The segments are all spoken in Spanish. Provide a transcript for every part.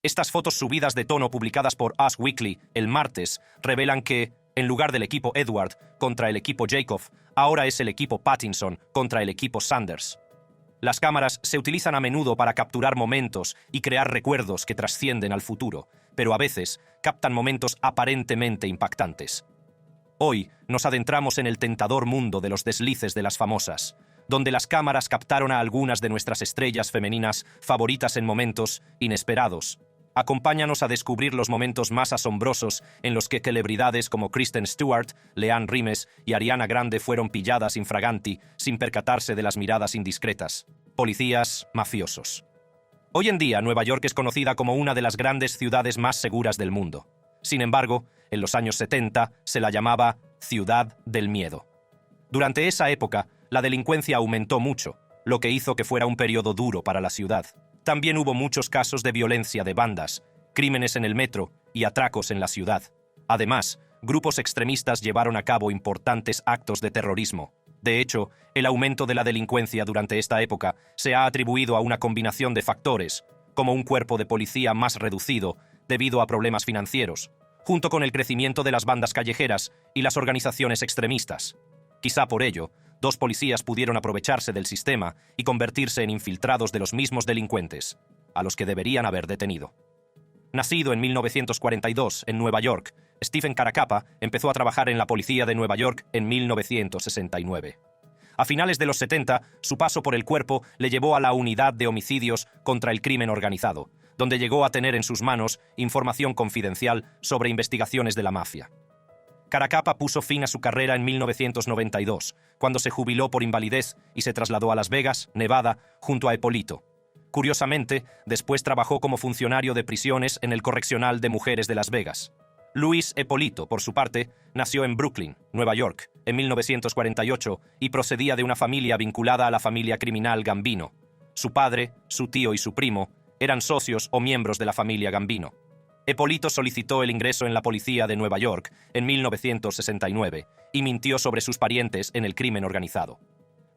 Estas fotos subidas de tono publicadas por Us Weekly el martes revelan que, en lugar del equipo Edward contra el equipo Jacob, ahora es el equipo Pattinson contra el equipo Sanders. Las cámaras se utilizan a menudo para capturar momentos y crear recuerdos que trascienden al futuro, pero a veces captan momentos aparentemente impactantes. Hoy nos adentramos en el tentador mundo de los deslices de las famosas, donde las cámaras captaron a algunas de nuestras estrellas femeninas favoritas en momentos inesperados. Acompáñanos a descubrir los momentos más asombrosos en los que celebridades como Kristen Stewart, Leanne Rimes y Ariana Grande fueron pilladas infraganti sin percatarse de las miradas indiscretas. Policías mafiosos. Hoy en día, Nueva York es conocida como una de las grandes ciudades más seguras del mundo. Sin embargo, en los años 70 se la llamaba Ciudad del Miedo. Durante esa época, la delincuencia aumentó mucho, lo que hizo que fuera un periodo duro para la ciudad. También hubo muchos casos de violencia de bandas, crímenes en el metro y atracos en la ciudad. Además, grupos extremistas llevaron a cabo importantes actos de terrorismo. De hecho, el aumento de la delincuencia durante esta época se ha atribuido a una combinación de factores, como un cuerpo de policía más reducido debido a problemas financieros, junto con el crecimiento de las bandas callejeras y las organizaciones extremistas. Quizá por ello, 2 policías pudieron aprovecharse del sistema y convertirse en infiltrados de los mismos delincuentes, a los que deberían haber detenido. Nacido en 1942 en Nueva York, Stephen Caracappa empezó a trabajar en la policía de Nueva York en 1969. A finales de los 70, su paso por el cuerpo le llevó a la unidad de homicidios contra el crimen organizado, donde llegó a tener en sus manos información confidencial sobre investigaciones de la mafia. Caracappa puso fin a su carrera en 1992, cuando se jubiló por invalidez y se trasladó a Las Vegas, Nevada, junto a Eppolito. Curiosamente, después trabajó como funcionario de prisiones en el Correccional de Mujeres de Las Vegas. Luis Eppolito, por su parte, nació en Brooklyn, Nueva York, en 1948 y procedía de una familia vinculada a la familia criminal Gambino. Su padre, su tío y su primo eran socios o miembros de la familia Gambino. Eppolito solicitó el ingreso en la policía de Nueva York en 1969 y mintió sobre sus parientes en el crimen organizado.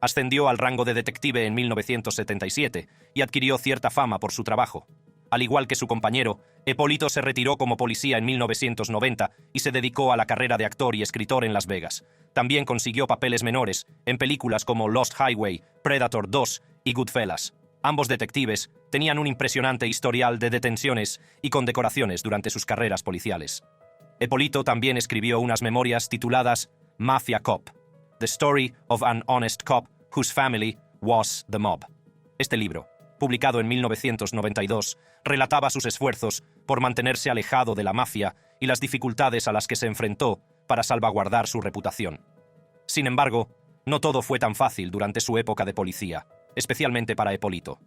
Ascendió al rango de detective en 1977 y adquirió cierta fama por su trabajo. Al igual que su compañero, Eppolito se retiró como policía en 1990 y se dedicó a la carrera de actor y escritor en Las Vegas. También consiguió papeles menores en películas como Lost Highway, Predator 2 y Goodfellas. Ambos detectives tenían un impresionante historial de detenciones y condecoraciones durante sus carreras policiales. Eppolito también escribió unas memorias tituladas Mafia Cop, The Story of an Honest Cop Whose Family Was the Mob. Este libro, publicado en 1992, relataba sus esfuerzos por mantenerse alejado de la mafia y las dificultades a las que se enfrentó para salvaguardar su reputación. Sin embargo, no todo fue tan fácil durante su época de policía, especialmente para Eppolito.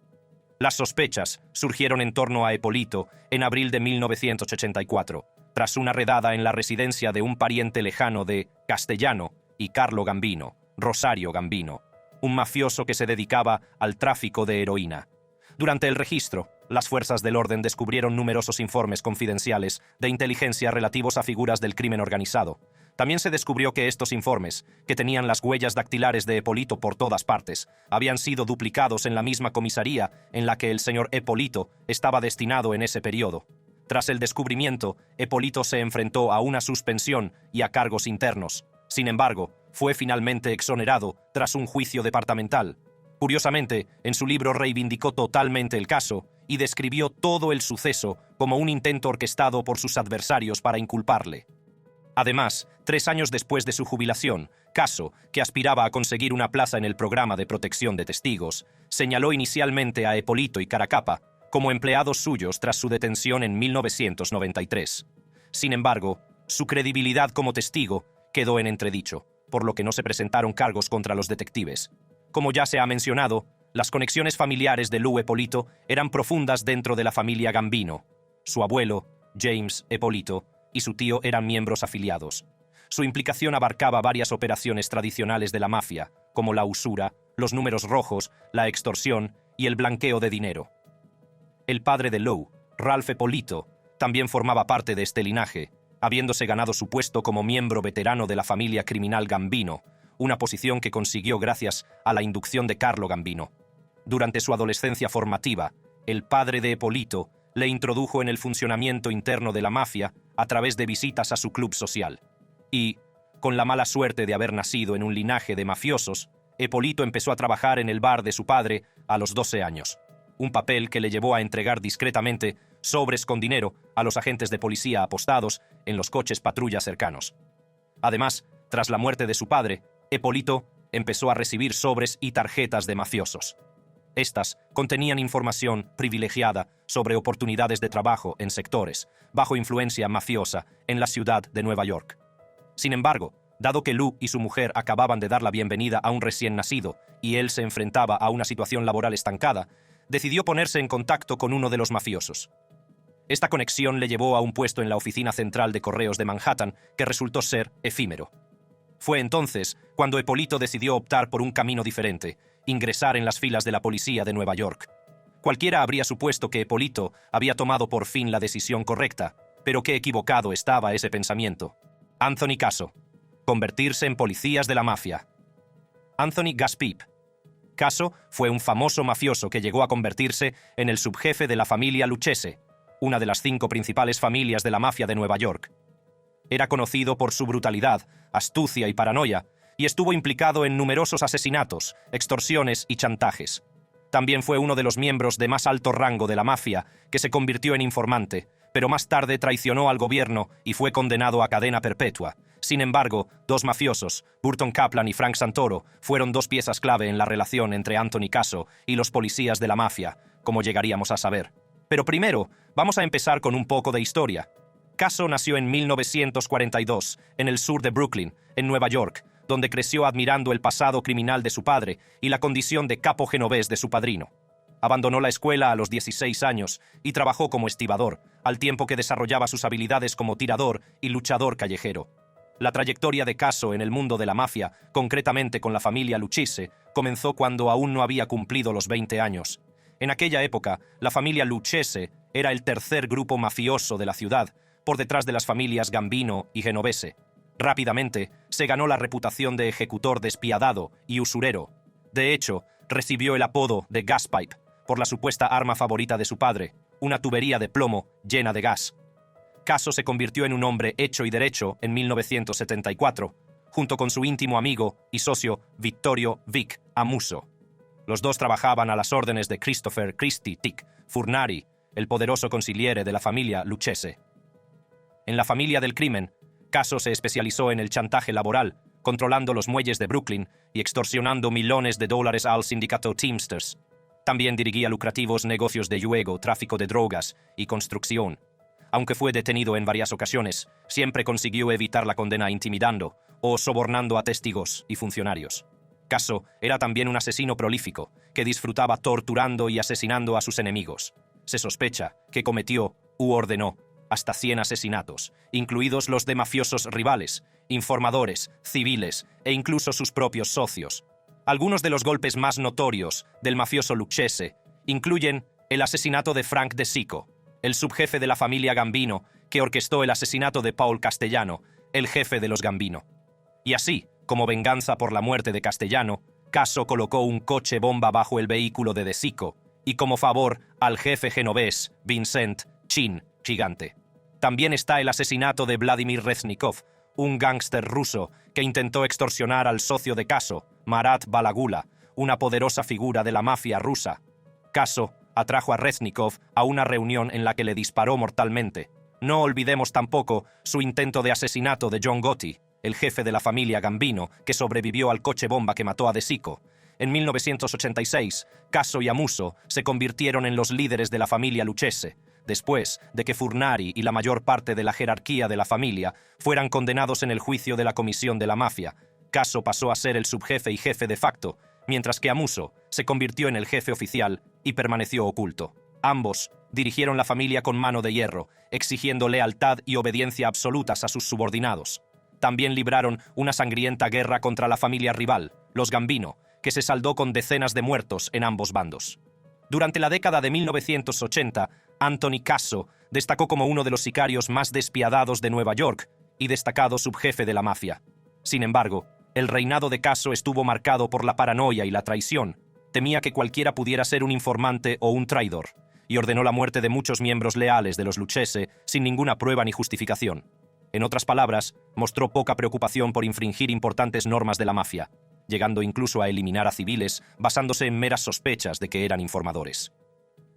Las sospechas surgieron en torno a Eppolito en abril de 1984, tras una redada en la residencia de un pariente lejano de Castellano y Carlo Gambino, Rosario Gambino, un mafioso que se dedicaba al tráfico de heroína. Durante el registro, las fuerzas del orden descubrieron numerosos informes confidenciales de inteligencia relativos a figuras del crimen organizado. También se descubrió que estos informes, que tenían las huellas dactilares de Eppolito por todas partes, habían sido duplicados en la misma comisaría en la que el señor Eppolito estaba destinado en ese periodo. Tras el descubrimiento, Eppolito se enfrentó a una suspensión y a cargos internos. Sin embargo, fue finalmente exonerado tras un juicio departamental. Curiosamente, en su libro reivindicó totalmente el caso y describió todo el suceso como un intento orquestado por sus adversarios para inculparle. Además, 3 años después de su jubilación, Caso, que aspiraba a conseguir una plaza en el programa de protección de testigos, señaló inicialmente a Eppolito y Caracappa como empleados suyos tras su detención en 1993. Sin embargo, su credibilidad como testigo quedó en entredicho, por lo que no se presentaron cargos contra los detectives. Como ya se ha mencionado, las conexiones familiares de Lou Eppolito eran profundas dentro de la familia Gambino. Su abuelo, James Eppolito, y su tío eran miembros afiliados. Su implicación abarcaba varias operaciones tradicionales de la mafia, como la usura, los números rojos, la extorsión y el blanqueo de dinero. El padre de Lou, Ralph Eppolito, también formaba parte de este linaje, habiéndose ganado su puesto como miembro veterano de la familia criminal Gambino, una posición que consiguió gracias a la inducción de Carlo Gambino. Durante su adolescencia formativa, el padre de Eppolito le introdujo en el funcionamiento interno de la mafia a través de visitas a su club social. Y, con la mala suerte de haber nacido en un linaje de mafiosos, Eppolito empezó a trabajar en el bar de su padre a los 12 años, un papel que le llevó a entregar discretamente sobres con dinero a los agentes de policía apostados en los coches patrulla cercanos. Además, tras la muerte de su padre, Eppolito empezó a recibir sobres y tarjetas de mafiosos. Estas contenían información privilegiada sobre oportunidades de trabajo en sectores bajo influencia mafiosa en la ciudad de Nueva York. Sin embargo, dado que Lou y su mujer acababan de dar la bienvenida a un recién nacido y él se enfrentaba a una situación laboral estancada, decidió ponerse en contacto con uno de los mafiosos. Esta conexión le llevó a un puesto en la oficina central de correos de Manhattan que resultó ser efímero. Fue entonces cuando Eppolito decidió optar por un camino diferente, ingresar en las filas de la policía de Nueva York. Cualquiera habría supuesto que Eppolito había tomado por fin la decisión correcta, pero qué equivocado estaba ese pensamiento. Anthony Casso. Convertirse en policías de la mafia. Anthony Gaspip. Casso fue un famoso mafioso que llegó a convertirse en el subjefe de la familia Lucchese, una de las 5 principales familias de la mafia de Nueva York. Era conocido por su brutalidad, astucia y paranoia, y estuvo implicado en numerosos asesinatos, extorsiones y chantajes. También fue uno de los miembros de más alto rango de la mafia que se convirtió en informante, pero más tarde traicionó al gobierno y fue condenado a cadena perpetua. Sin embargo, 2 mafiosos, Burton Kaplan y Frank Santoro, fueron 2 piezas clave en la relación entre Anthony Casso y los policías de la mafia, como llegaríamos a saber. Pero primero, vamos a empezar con un poco de historia. Casso nació en 1942, en el sur de Brooklyn, en Nueva York, donde creció admirando el pasado criminal de su padre y la condición de capo genovés de su padrino. Abandonó la escuela a los 16 años y trabajó como estibador, al tiempo que desarrollaba sus habilidades como tirador y luchador callejero. La trayectoria de Casso en el mundo de la mafia, concretamente con la familia Lucchese, comenzó cuando aún no había cumplido los 20 años. En aquella época, la familia Lucchese era el tercer grupo mafioso de la ciudad, por detrás de las familias Gambino y Genovese. Rápidamente, se ganó la reputación de ejecutor despiadado y usurero. De hecho, recibió el apodo de Gaspipe, por la supuesta arma favorita de su padre, una tubería de plomo llena de gas. Casso se convirtió en un hombre hecho y derecho en 1974, junto con su íntimo amigo y socio Vittorio Vic Amuso. Los dos trabajaban a las órdenes de Christopher Christie Tick Furnari, el poderoso consigliere de la familia Lucchese. En la familia del crimen, Casso se especializó en el chantaje laboral, controlando los muelles de Brooklyn y extorsionando millones de dólares al sindicato Teamsters. También dirigía lucrativos negocios de juego, tráfico de drogas y construcción. Aunque fue detenido en varias ocasiones, siempre consiguió evitar la condena intimidando o sobornando a testigos y funcionarios. Casso era también un asesino prolífico, que disfrutaba torturando y asesinando a sus enemigos. Se sospecha que cometió u ordenó hasta 100 asesinatos, incluidos los de mafiosos rivales, informadores, civiles e incluso sus propios socios. Algunos de los golpes más notorios del mafioso Lucchese incluyen el asesinato de Frank De Sico, el subjefe de la familia Gambino, que orquestó el asesinato de Paul Castellano, el jefe de los Gambino. Y así, como venganza por la muerte de Castellano, Casso colocó un coche bomba bajo el vehículo de De Sico, y como favor al jefe genovés, Vincent Chin Gigante. También está el asesinato de Vladimir Reznikov, un gángster ruso que intentó extorsionar al socio de Casso, Marat Balagula, una poderosa figura de la mafia rusa. Casso atrajo a Reznikov a una reunión en la que le disparó mortalmente. No olvidemos tampoco su intento de asesinato de John Gotti, el jefe de la familia Gambino, que sobrevivió al coche bomba que mató a De Sico. En 1986, Casso y Amuso se convirtieron en los líderes de la familia Lucchese, después de que Furnari y la mayor parte de la jerarquía de la familia fueran condenados en el juicio de la Comisión de la Mafia. Casso pasó a ser el subjefe y jefe de facto, mientras que Amuso se convirtió en el jefe oficial y permaneció oculto. Ambos dirigieron la familia con mano de hierro, exigiendo lealtad y obediencia absolutas a sus subordinados. También libraron una sangrienta guerra contra la familia rival, los Gambino, que se saldó con decenas de muertos en ambos bandos. Durante la década de 1980, Anthony Casso destacó como uno de los sicarios más despiadados de Nueva York y destacado subjefe de la mafia. Sin embargo, el reinado de Casso estuvo marcado por la paranoia y la traición. Temía que cualquiera pudiera ser un informante o un traidor, y ordenó la muerte de muchos miembros leales de los Lucchese sin ninguna prueba ni justificación. En otras palabras, mostró poca preocupación por infringir importantes normas de la mafia, llegando incluso a eliminar a civiles basándose en meras sospechas de que eran informadores.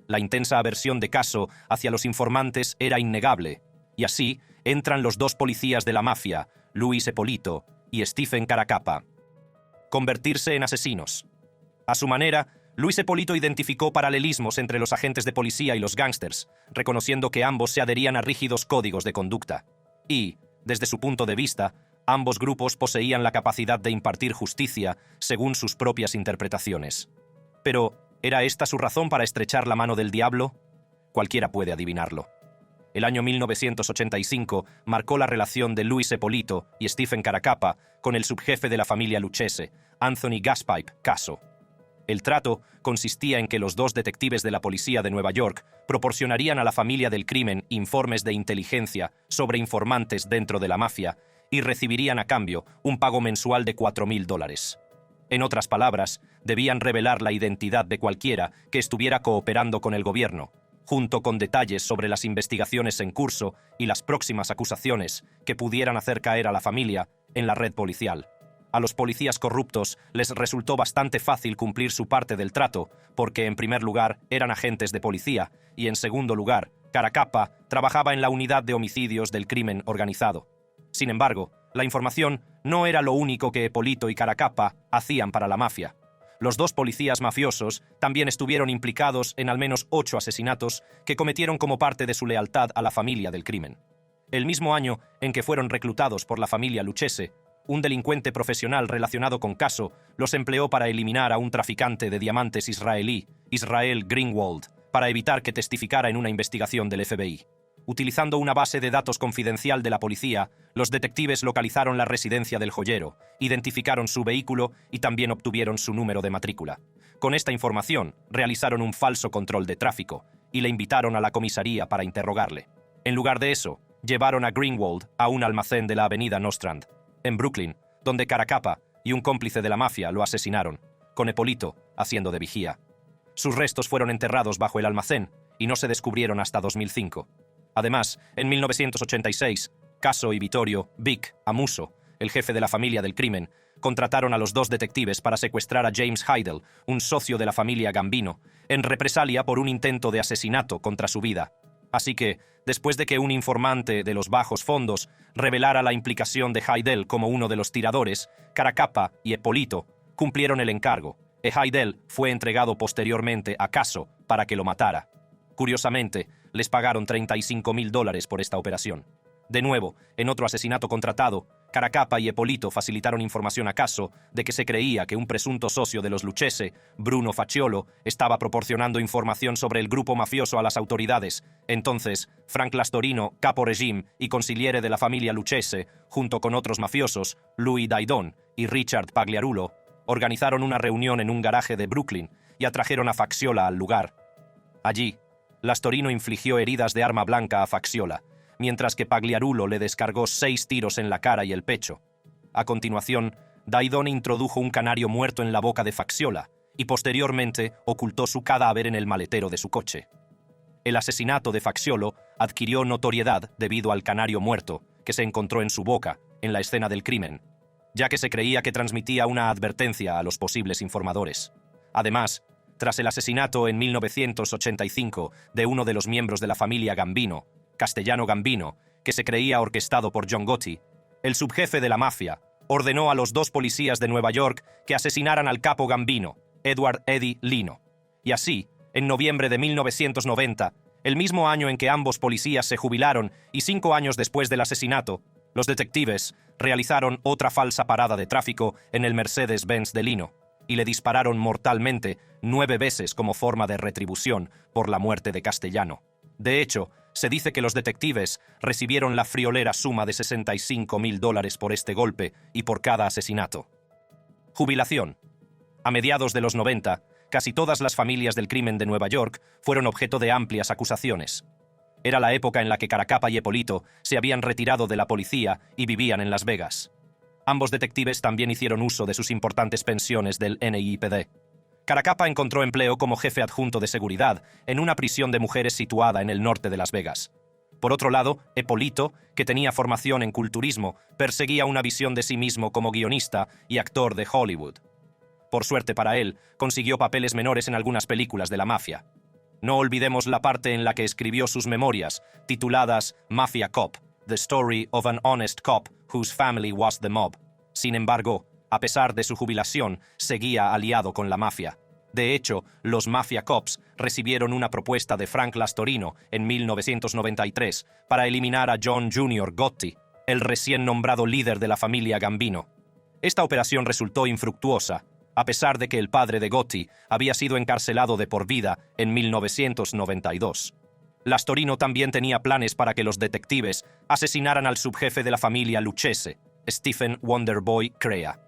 La intensa aversión de Casso hacia los informantes era innegable, y así entran los dos policías de la mafia, Luis Eppolito y Stephen Caracappa. Convertirse en asesinos. A su manera, Luis Eppolito identificó paralelismos entre los agentes de policía y los gángsters, reconociendo que ambos se adherían a rígidos códigos de conducta. Y, desde su punto de vista, ambos grupos poseían la capacidad de impartir justicia según sus propias interpretaciones. Pero, ¿era esta su razón para estrechar la mano del diablo? Cualquiera puede adivinarlo. El año 1985 marcó la relación de Luis Eppolito y Stephen Caracappa con el subjefe de la familia Lucchese, Anthony Gaspipe Casso. El trato consistía en que los dos detectives de la policía de Nueva York proporcionarían a la familia del crimen informes de inteligencia sobre informantes dentro de la mafia y recibirían a cambio un pago mensual de $4,000. En otras palabras, debían revelar la identidad de cualquiera que estuviera cooperando con el gobierno, junto con detalles sobre las investigaciones en curso y las próximas acusaciones que pudieran hacer caer a la familia en la red policial. A los policías corruptos les resultó bastante fácil cumplir su parte del trato, porque en primer lugar eran agentes de policía y en segundo lugar, Caracappa trabajaba en la unidad de homicidios del crimen organizado. Sin embargo, la información no era lo único que Eppolito y Caracappa hacían para la mafia. Los dos policías mafiosos también estuvieron implicados en al menos 8 asesinatos que cometieron como parte de su lealtad a la familia del crimen. El mismo año en que fueron reclutados por la familia Lucchese, un delincuente profesional relacionado con Casso los empleó para eliminar a un traficante de diamantes israelí, Israel Greenwald, para evitar que testificara en una investigación del FBI. Utilizando una base de datos confidencial de la policía, los detectives localizaron la residencia del joyero, identificaron su vehículo y también obtuvieron su número de matrícula. Con esta información, realizaron un falso control de tráfico y le invitaron a la comisaría para interrogarle. En lugar de eso, llevaron a Greenwald a un almacén de la avenida Nostrand, en Brooklyn, donde Caracappa y un cómplice de la mafia lo asesinaron, con Eppolito haciendo de vigía. Sus restos fueron enterrados bajo el almacén y no se descubrieron hasta 2005. Además, en 1986, Casso y Vittorio Vic Amuso, el jefe de la familia del crimen, contrataron a los dos detectives para secuestrar a James Heidel, un socio de la familia Gambino, en represalia por un intento de asesinato contra su vida. Así que, después de que un informante de los bajos fondos revelara la implicación de Heidel como uno de los tiradores, Caracappa y Eppolito cumplieron el encargo, y Heidel fue entregado posteriormente a Casso para que lo matara. Curiosamente, les pagaron $35,000 por esta operación. De nuevo, en otro asesinato contratado, Caracappa y Eppolito facilitaron información a Casso de que se creía que un presunto socio de los Lucchese, Bruno Facciolo, estaba proporcionando información sobre el grupo mafioso a las autoridades. Entonces, Frank Lastorino, capo regime y consigliere de la familia Lucchese, junto con otros mafiosos, Louis Daidon y Richard Pagliarulo, organizaron una reunión en un garaje de Brooklyn y atrajeron a Facciola al lugar. Allí, Lastorino infligió heridas de arma blanca a Facciola, mientras que Pagliarulo le descargó 6 tiros en la cara y el pecho. A continuación, Daidon introdujo un canario muerto en la boca de Facciola y posteriormente ocultó su cadáver en el maletero de su coche. El asesinato de Facciolo adquirió notoriedad debido al canario muerto que se encontró en su boca en la escena del crimen, ya que se creía que transmitía una advertencia a los posibles informadores. Además, tras el asesinato en 1985 de uno de los miembros de la familia Gambino, Castellano Gambino, que se creía orquestado por John Gotti, el subjefe de la mafia ordenó a los dos policías de Nueva York que asesinaran al capo Gambino, Edward Eddie Lino. Y así, en noviembre de 1990, el mismo año en que ambos policías se jubilaron y 5 años después del asesinato, los detectives realizaron otra falsa parada de tráfico en el Mercedes-Benz de Lino y le dispararon mortalmente 9 veces como forma de retribución por la muerte de Castellano. De hecho, se dice que los detectives recibieron la friolera suma de $65,000 por este golpe y por cada asesinato. Jubilación. A mediados de los 90, casi todas las familias del crimen de Nueva York fueron objeto de amplias acusaciones. Era la época en la que Caracappa y Eppolito se habían retirado de la policía y vivían en Las Vegas. Ambos detectives también hicieron uso de sus importantes pensiones del NYPD. Caracappa encontró empleo como jefe adjunto de seguridad en una prisión de mujeres situada en el norte de Las Vegas. Por otro lado, Eppolito, que tenía formación en culturismo, perseguía una visión de sí mismo como guionista y actor de Hollywood. Por suerte para él, consiguió papeles menores en algunas películas de la mafia. No olvidemos la parte en la que escribió sus memorias, tituladas Mafia Cop, The Story of an Honest Cop Whose Family Was the Mob. Sin embargo, a pesar de su jubilación, seguía aliado con la mafia. De hecho, los Mafia Cops recibieron una propuesta de Frank Lastorino en 1993 para eliminar a John Jr. Gotti, el recién nombrado líder de la familia Gambino. Esta operación resultó infructuosa, a pesar de que el padre de Gotti había sido encarcelado de por vida en 1992. Lastorino también tenía planes para que los detectives asesinaran al subjefe de la familia Lucchese, Stephen Wonderboy Crea.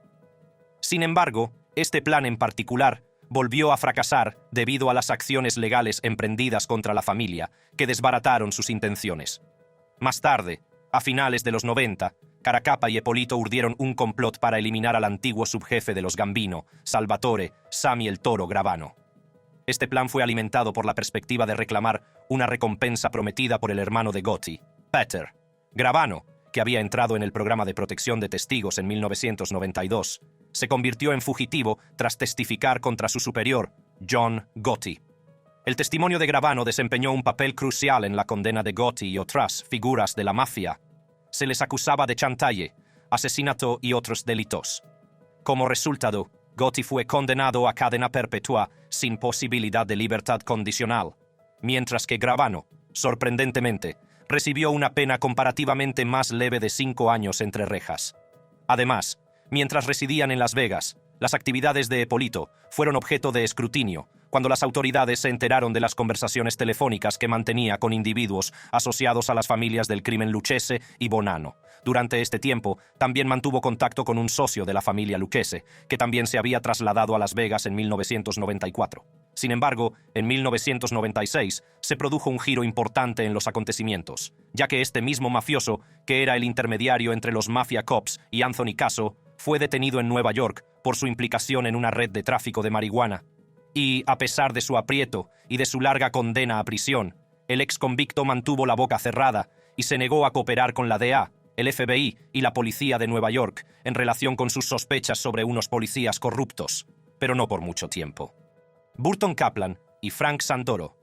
Sin embargo, este plan en particular volvió a fracasar debido a las acciones legales emprendidas contra la familia, que desbarataron sus intenciones. Más tarde, a finales de los 90, Caracappa y Eppolito urdieron un complot para eliminar al antiguo subjefe de los Gambino, Salvatore Sammy el Toro Gravano. Este plan fue alimentado por la perspectiva de reclamar una recompensa prometida por el hermano de Gotti, Peter. Gravano, que había entrado en el programa de protección de testigos en 1992, se convirtió en fugitivo tras testificar contra su superior, John Gotti. El testimonio de Gravano desempeñó un papel crucial en la condena de Gotti y otras figuras de la mafia. Se les acusaba de chantaje, asesinato y otros delitos. Como resultado, Gotti fue condenado a cadena perpetua sin posibilidad de libertad condicional, mientras que Gravano, sorprendentemente, recibió una pena comparativamente más leve de 5 años entre rejas. Además, mientras residían en Las Vegas, las actividades de Eppolito fueron objeto de escrutinio cuando las autoridades se enteraron de las conversaciones telefónicas que mantenía con individuos asociados a las familias del crimen Lucchese y Bonanno. Durante este tiempo, también mantuvo contacto con un socio de la familia Lucchese, que también se había trasladado a Las Vegas en 1994. Sin embargo, en 1996 se produjo un giro importante en los acontecimientos, ya que este mismo mafioso, que era el intermediario entre los Mafia Cops y Anthony Casso, fue detenido en Nueva York por su implicación en una red de tráfico de marihuana. Y, a pesar de su aprieto y de su larga condena a prisión, el ex convicto mantuvo la boca cerrada y se negó a cooperar con la DEA, el FBI y la policía de Nueva York en relación con sus sospechas sobre unos policías corruptos, pero no por mucho tiempo. Burton Kaplan y Frank Santoro.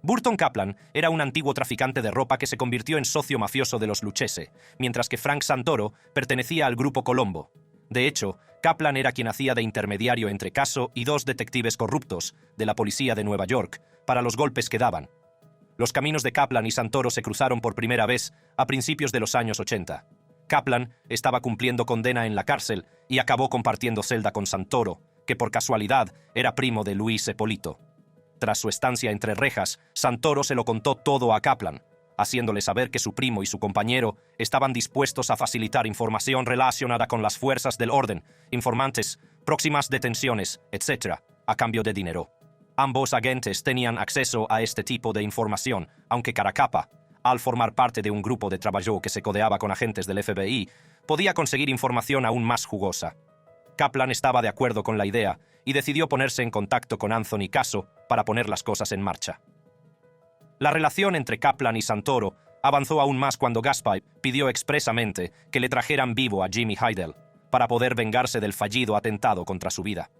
Burton Kaplan era un antiguo traficante de ropa que se convirtió en socio mafioso de los Lucchese, mientras que Frank Santoro pertenecía al Grupo Colombo. De hecho, Kaplan era quien hacía de intermediario entre Casso y 2 detectives corruptos de la policía de Nueva York para los golpes que daban. Los caminos de Kaplan y Santoro se cruzaron por primera vez a principios de los años 80. Kaplan estaba cumpliendo condena en la cárcel y acabó compartiendo celda con Santoro, que por casualidad era primo de Luis Eppolito. Tras su estancia entre rejas, Santoro se lo contó todo a Kaplan, haciéndole saber que su primo y su compañero estaban dispuestos a facilitar información relacionada con las fuerzas del orden, informantes, próximas detenciones, etc., a cambio de dinero. Ambos agentes tenían acceso a este tipo de información, aunque Caracappa, al formar parte de un grupo de trabajo que se codeaba con agentes del FBI, podía conseguir información aún más jugosa. Kaplan estaba de acuerdo con la idea y decidió ponerse en contacto con Anthony Casso para poner las cosas en marcha. La relación entre Kaplan y Santoro avanzó aún más cuando Gaspar pidió expresamente que le trajeran vivo a Jimmy Heidel para poder vengarse del fallido atentado contra su vida.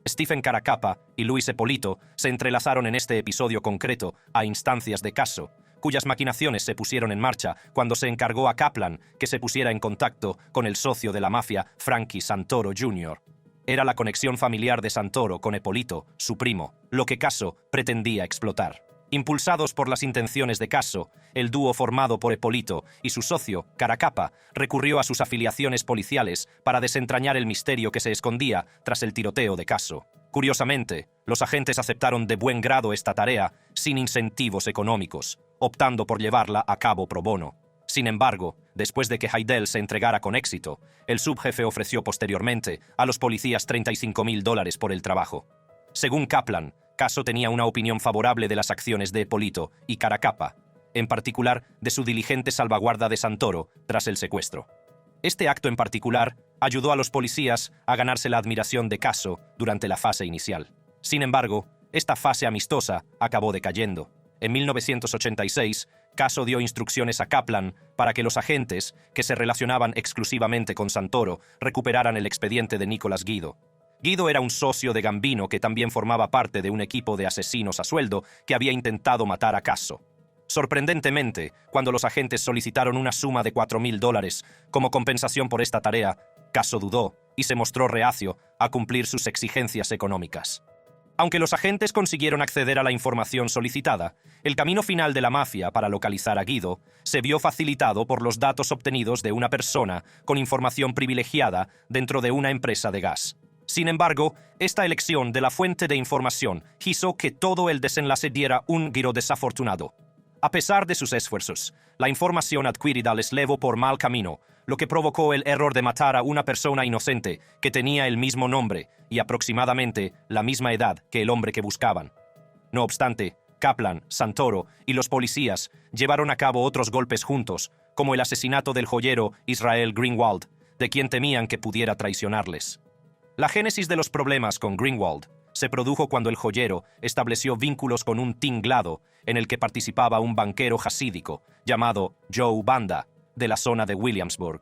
Stephen Caracappa y Luis Eppolito se entrelazaron en este episodio concreto a instancias de Casso, cuyas maquinaciones se pusieron en marcha cuando se encargó a Kaplan que se pusiera en contacto con el socio de la mafia, Frankie Santoro Jr. Era la conexión familiar de Santoro con Eppolito, su primo, lo que Casso pretendía explotar. Impulsados por las intenciones de Casso, el dúo formado por Eppolito y su socio, Caracappa, recurrió a sus afiliaciones policiales para desentrañar el misterio que se escondía tras el tiroteo de Casso. Curiosamente, los agentes aceptaron de buen grado esta tarea sin incentivos económicos, optando por llevarla a cabo pro bono. Sin embargo, después de que Heidel se entregara con éxito, el subjefe ofreció posteriormente a los policías $35,000 por el trabajo. Según Kaplan, Casso tenía una opinión favorable de las acciones de Eppolito y Caracappa, en particular de su diligente salvaguarda de Santoro tras el secuestro. Este acto en particular ayudó a los policías a ganarse la admiración de Casso durante la fase inicial. Sin embargo, esta fase amistosa acabó decayendo. En 1986, Casso dio instrucciones a Kaplan para que los agentes, que se relacionaban exclusivamente con Santoro, recuperaran el expediente de Nicolas Guido. Guido era un socio de Gambino que también formaba parte de un equipo de asesinos a sueldo que había intentado matar a Casso. Sorprendentemente, cuando los agentes solicitaron una suma de $4,000 como compensación por esta tarea, Casso dudó y se mostró reacio a cumplir sus exigencias económicas. Aunque los agentes consiguieron acceder a la información solicitada, el camino final de la mafia para localizar a Guido se vio facilitado por los datos obtenidos de una persona con información privilegiada dentro de una empresa de gas. Sin embargo, esta elección de la fuente de información hizo que todo el desenlace diera un giro desafortunado. A pesar de sus esfuerzos, la información adquirida les llevó por mal camino, lo que provocó el error de matar a una persona inocente que tenía el mismo nombre y aproximadamente la misma edad que el hombre que buscaban. No obstante, Kaplan, Santoro y los policías llevaron a cabo otros golpes juntos, como el asesinato del joyero Israel Greenwald, de quien temían que pudiera traicionarles. La génesis de los problemas con Greenwald se produjo cuando el joyero estableció vínculos con un tinglado en el que participaba un banquero jasídico llamado Joe Banda, de la zona de Williamsburg.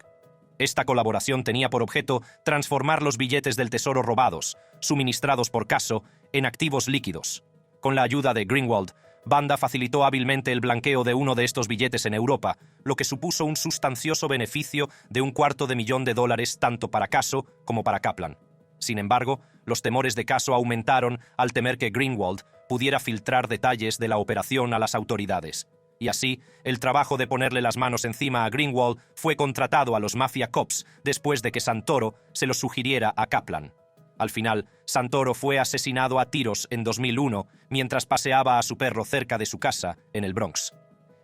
Esta colaboración tenía por objeto transformar los billetes del tesoro robados, suministrados por Casso, en activos líquidos. Con la ayuda de Greenwald, Banda facilitó hábilmente el blanqueo de uno de estos billetes en Europa, lo que supuso un sustancioso beneficio de $250,000 tanto para Casso como para Kaplan. Sin embargo, los temores de Casso aumentaron al temer que Greenwald pudiera filtrar detalles de la operación a las autoridades. Y así, el trabajo de ponerle las manos encima a Greenwald fue contratado a los Mafia Cops después de que Santoro se lo sugiriera a Kaplan. Al final, Santoro fue asesinado a tiros en 2001 mientras paseaba a su perro cerca de su casa en el Bronx.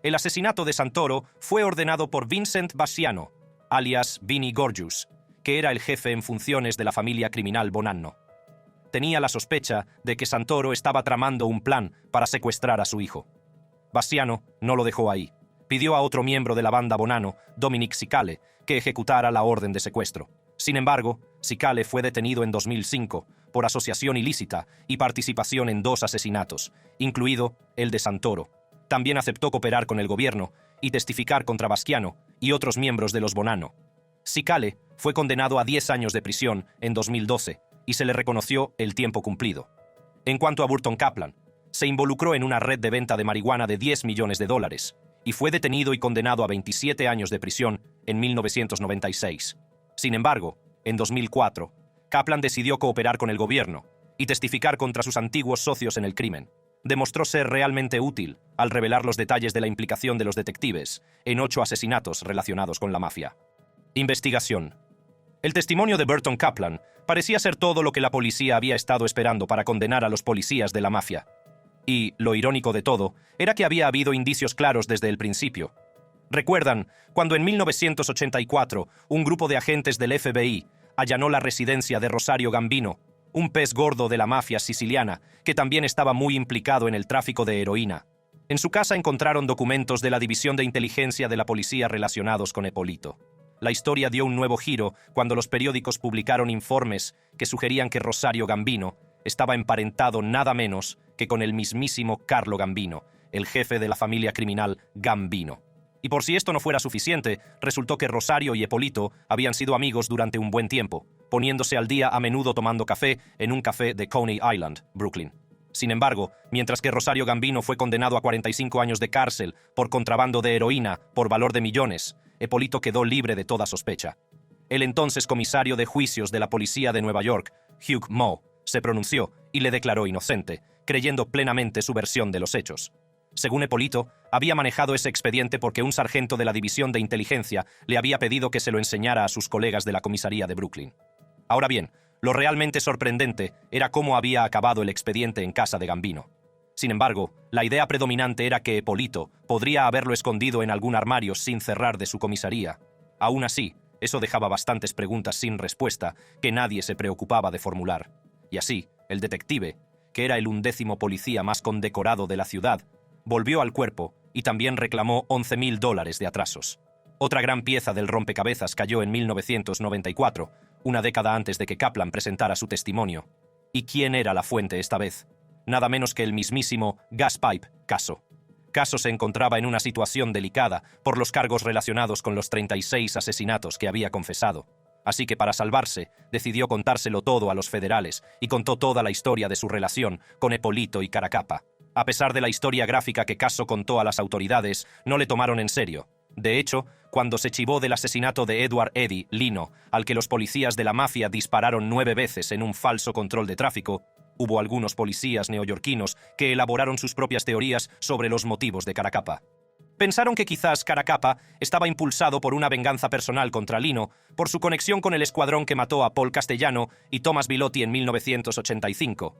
El asesinato de Santoro fue ordenado por Vincent Bassiano, alias Vinnie Gorgius, que era el jefe en funciones de la familia criminal Bonanno. Tenía la sospecha de que Santoro estaba tramando un plan para secuestrar a su hijo. Bassiano no lo dejó ahí. Pidió a otro miembro de la banda Bonanno, Dominic Sicale, que ejecutara la orden de secuestro. Sin embargo, Sicale fue detenido en 2005 por asociación ilícita y participación en 2 asesinatos, incluido el de Santoro. También aceptó cooperar con el gobierno y testificar contra Bassiano y otros miembros de los Bonanno. Sicale fue condenado a 10 años de prisión en 2012 y se le reconoció el tiempo cumplido. En cuanto a Burton Kaplan, se involucró en una red de venta de marihuana de $10 millones y fue detenido y condenado a 27 años de prisión en 1996. Sin embargo, en 2004, Kaplan decidió cooperar con el gobierno y testificar contra sus antiguos socios en el crimen. Demostró ser realmente útil al revelar los detalles de la implicación de los detectives en 8 asesinatos relacionados con la mafia. Investigación. El testimonio de Burton Kaplan parecía ser todo lo que la policía había estado esperando para condenar a los policías de la mafia. Y, lo irónico de todo, era que había habido indicios claros desde el principio. ¿Recuerdan cuando en 1984 un grupo de agentes del FBI allanó la residencia de Rosario Gambino, un pez gordo de la mafia siciliana que también estaba muy implicado en el tráfico de heroína? En su casa encontraron documentos de la División de Inteligencia de la Policía relacionados con Eppolito. La historia dio un nuevo giro cuando los periódicos publicaron informes que sugerían que Rosario Gambino estaba emparentado nada menos que con el mismísimo Carlo Gambino, el jefe de la familia criminal Gambino. Y por si esto no fuera suficiente, resultó que Rosario y Eppolito habían sido amigos durante un buen tiempo, poniéndose al día a menudo tomando café en un café de Coney Island, Brooklyn. Sin embargo, mientras que Rosario Gambino fue condenado a 45 años de cárcel por contrabando de heroína por valor de millones, Eppolito quedó libre de toda sospecha. El entonces comisario de juicios de la policía de Nueva York, Hugh Moe, se pronunció y le declaró inocente, creyendo plenamente su versión de los hechos. Según Eppolito, había manejado ese expediente porque un sargento de la División de Inteligencia le había pedido que se lo enseñara a sus colegas de la comisaría de Brooklyn. Ahora bien, lo realmente sorprendente era cómo había acabado el expediente en casa de Gambino. Sin embargo, la idea predominante era que Eppolito podría haberlo escondido en algún armario sin cerrar de su comisaría. Aún así, eso dejaba bastantes preguntas sin respuesta que nadie se preocupaba de formular. Y así, el detective, que era el 11º policía más condecorado de la ciudad, volvió al cuerpo y también reclamó $11,000 de atrasos. Otra gran pieza del rompecabezas cayó en 1994, una década antes de que Kaplan presentara su testimonio. ¿Y quién era la fuente esta vez? Nada menos que el mismísimo Gaspipe Caso. Caso se encontraba en una situación delicada por los cargos relacionados con los 36 asesinatos que había confesado. Así que para salvarse, decidió contárselo todo a los federales y contó toda la historia de su relación con Eppolito y Caracappa. A pesar de la historia gráfica que Caso contó a las autoridades, no le tomaron en serio. De hecho, cuando se chivó del asesinato de Edward Eddie Lino, al que los policías de la mafia dispararon 9 veces en un falso control de tráfico, hubo algunos policías neoyorquinos que elaboraron sus propias teorías sobre los motivos de Caracappa. Pensaron que quizás Caracappa estaba impulsado por una venganza personal contra Lino por su conexión con el escuadrón que mató a Paul Castellano y Thomas Bilotti en 1985.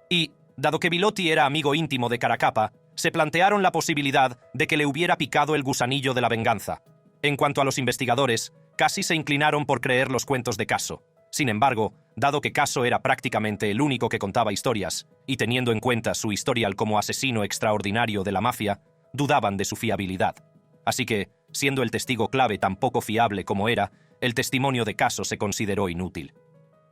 Y, dado que Bilotti era amigo íntimo de Caracappa, se plantearon la posibilidad de que le hubiera picado el gusanillo de la venganza. En cuanto a los investigadores, casi se inclinaron por creer los cuentos de Caso. Sin embargo, dado que Caso era prácticamente el único que contaba historias, y teniendo en cuenta su historial como asesino extraordinario de la mafia, dudaban de su fiabilidad. Así que, siendo el testigo clave tan poco fiable como era, el testimonio de Caso se consideró inútil.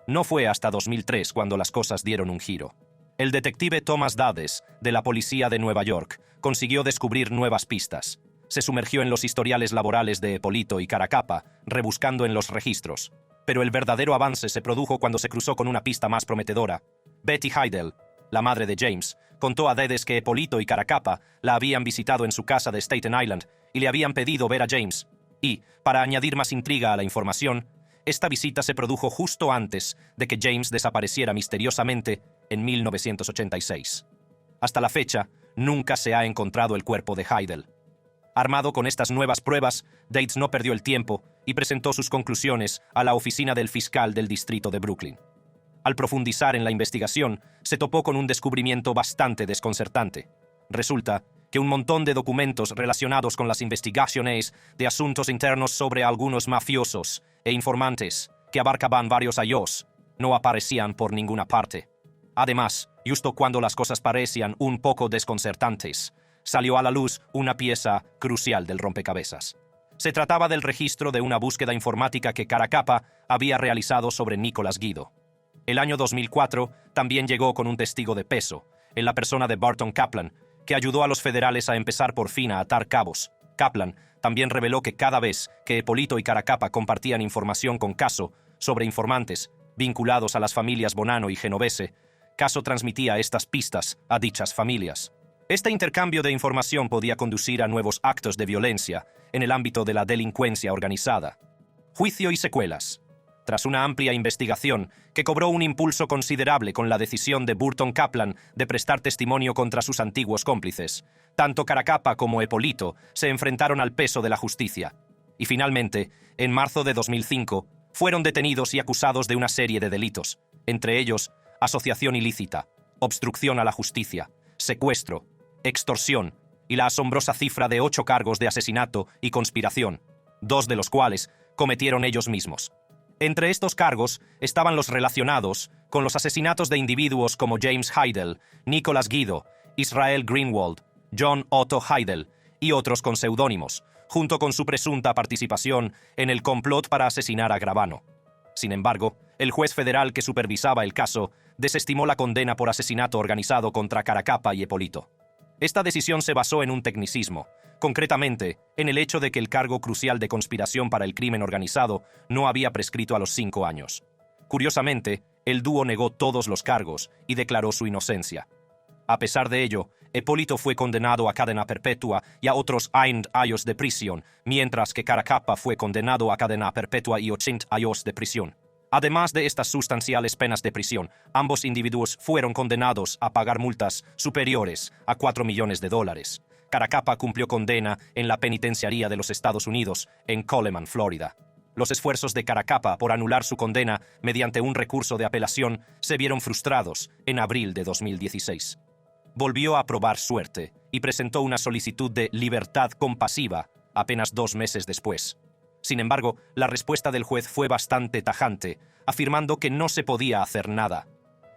No fue hasta 2003 cuando las cosas dieron un giro. El detective Thomas Dades, de la policía de Nueva York, consiguió descubrir nuevas pistas. Se sumergió en los historiales laborales de Eppolito y Caracappa, rebuscando en los registros. Pero el verdadero avance se produjo cuando se cruzó con una pista más prometedora. Betty Heidel, la madre de James, contó a Dades que Eppolito y Caracappa la habían visitado en su casa de Staten Island y le habían pedido ver a James. Y, para añadir más intriga a la información, esta visita se produjo justo antes de que James desapareciera misteriosamente en 1986. Hasta la fecha, nunca se ha encontrado el cuerpo de Heidel. Armado con estas nuevas pruebas, Dades no perdió el tiempo y presentó sus conclusiones a la oficina del fiscal del distrito de Brooklyn. Al profundizar en la investigación, se topó con un descubrimiento bastante desconcertante. Resulta que un montón de documentos relacionados con las investigaciones de asuntos internos sobre algunos mafiosos e informantes, que abarcaban varios años, no aparecían por ninguna parte. Además, justo cuando las cosas parecían un poco desconcertantes, salió a la luz una pieza crucial del rompecabezas. Se trataba del registro de una búsqueda informática que Caracappa había realizado sobre Nicholas Guido. El año 2004 también llegó con un testigo de peso, en la persona de Burton Kaplan, que ayudó a los federales a empezar por fin a atar cabos. Kaplan también reveló que cada vez que Eppolito y Caracappa compartían información con Caso sobre informantes vinculados a las familias Bonanno y Genovese, Caso transmitía estas pistas a dichas familias. Este intercambio de información podía conducir a nuevos actos de violencia en el ámbito de la delincuencia organizada. Juicio y secuelas. Tras una amplia investigación que cobró un impulso considerable con la decisión de Burton Kaplan de prestar testimonio contra sus antiguos cómplices, tanto Caracappa como Eppolito se enfrentaron al peso de la justicia. Y finalmente, en marzo de 2005, fueron detenidos y acusados de una serie de delitos, entre ellos asociación ilícita, obstrucción a la justicia, secuestro, extorsión y la asombrosa cifra de 8 cargos de asesinato y conspiración, 2 de los cuales cometieron ellos mismos. Entre estos cargos estaban los relacionados con los asesinatos de individuos como James Heidel, Nicholas Guido, Israel Greenwald, John Otto Heidel y otros con seudónimos, junto con su presunta participación en el complot para asesinar a Gravano. Sin embargo, el juez federal que supervisaba el caso desestimó la condena por asesinato organizado contra Caracappa y Eppolito. Esta decisión se basó en un tecnicismo, concretamente en el hecho de que el cargo crucial de conspiración para el crimen organizado no había prescrito a los 5 años. Curiosamente, el dúo negó todos los cargos y declaró su inocencia. A pesar de ello, Eppolito fue condenado a cadena perpetua y a otros 100 años de prisión, mientras que Caracappa fue condenado a cadena perpetua y 80 años de prisión. Además de estas sustanciales penas de prisión, ambos individuos fueron condenados a pagar multas superiores a $4 millones. Caracappa cumplió condena en la penitenciaría de los Estados Unidos, en Coleman, Florida. Los esfuerzos de Caracappa por anular su condena mediante un recurso de apelación se vieron frustrados en abril de 2016. Volvió a probar suerte y presentó una solicitud de libertad compasiva apenas 2 meses después. Sin embargo, la respuesta del juez fue bastante tajante, afirmando que no se podía hacer nada.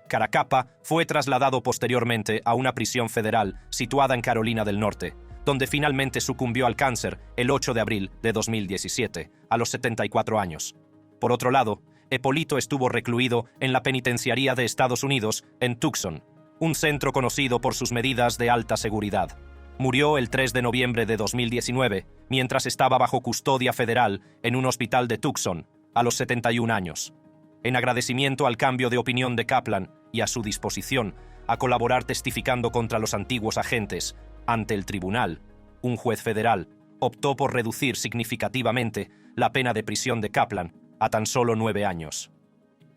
Caracappa fue trasladado posteriormente a una prisión federal situada en Carolina del Norte, donde finalmente sucumbió al cáncer el 8 de abril de 2017, a los 74 años. Por otro lado, Eppolito estuvo recluido en la penitenciaría de Estados Unidos en Tucson, un centro conocido por sus medidas de alta seguridad. Murió el 3 de noviembre de 2019, mientras estaba bajo custodia federal en un hospital de Tucson, a los 71 años. En agradecimiento al cambio de opinión de Kaplan y a su disposición a colaborar testificando contra los antiguos agentes ante el tribunal, un juez federal optó por reducir significativamente la pena de prisión de Kaplan a tan solo 9 años.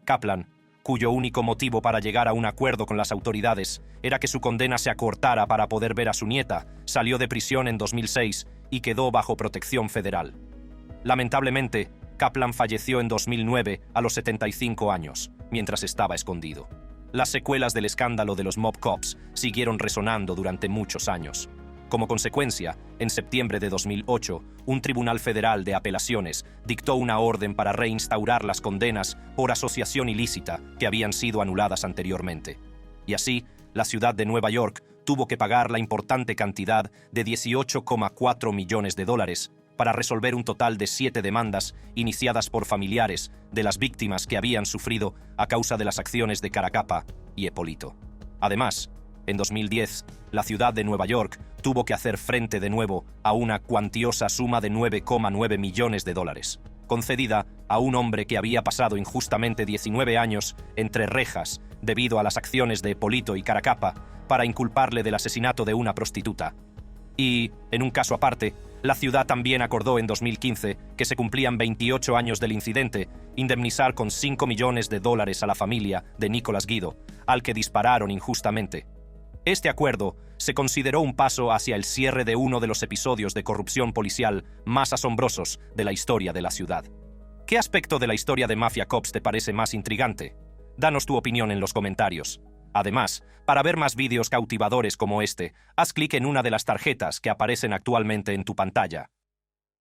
Kaplan, cuyo único motivo para llegar a un acuerdo con las autoridades era que su condena se acortara para poder ver a su nieta, salió de prisión en 2006 y quedó bajo protección federal. Lamentablemente, Kaplan falleció en 2009 a los 75 años, mientras estaba escondido. Las secuelas del escándalo de los mob cops siguieron resonando durante muchos años. Como consecuencia, en septiembre de 2008, un tribunal federal de apelaciones dictó una orden para reinstaurar las condenas por asociación ilícita que habían sido anuladas anteriormente. Y así, la ciudad de Nueva York tuvo que pagar la importante cantidad de $18,4 millones para resolver un total de 7 demandas iniciadas por familiares de las víctimas que habían sufrido a causa de las acciones de Caracappa y Eppolito. Además, en 2010, la ciudad de Nueva York tuvo que hacer frente de nuevo a una cuantiosa suma de $9,9 millones, concedida a un hombre que había pasado injustamente 19 años entre rejas debido a las acciones de Eppolito y Caracappa para inculparle del asesinato de una prostituta. Y, en un caso aparte, la ciudad también acordó en 2015 que se cumplían 28 años del incidente, indemnizar con $5 millones a la familia de Nicholas Guido, al que dispararon injustamente. Este acuerdo se consideró un paso hacia el cierre de uno de los episodios de corrupción policial más asombrosos de la historia de la ciudad. ¿Qué aspecto de la historia de Mafia Cops te parece más intrigante? Danos tu opinión en los comentarios. Además, para ver más vídeos cautivadores como este, haz clic en una de las tarjetas que aparecen actualmente en tu pantalla.